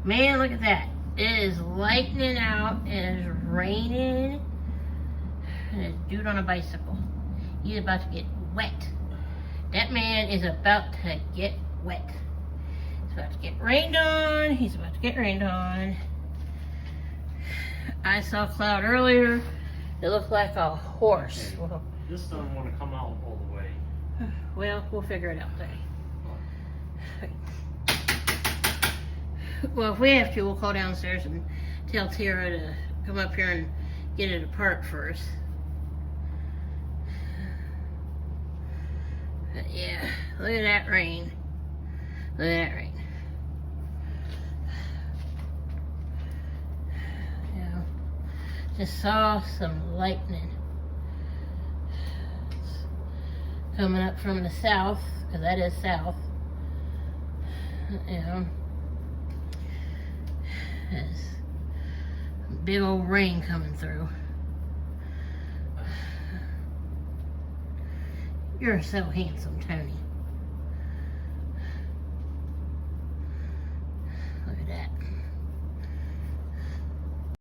Man, look at that. It is lightning out. It is raining. And there's a dude on a bicycle. He's about to get wet. That man is about to get wet. He's about to get rained on. He's about to get rained on. I saw a cloud earlier. It looked like a horse. Okay. This doesn't want to come out all the way. Well, we'll figure it out today. Well, if we have to, we'll call downstairs and tell Tara to come up here and get it apart first. But yeah, look at that rain. Look at that rain. Yeah, just saw some lightning coming up from the south, because that is south. You know, there's big old rain coming through. You're so handsome, Tony.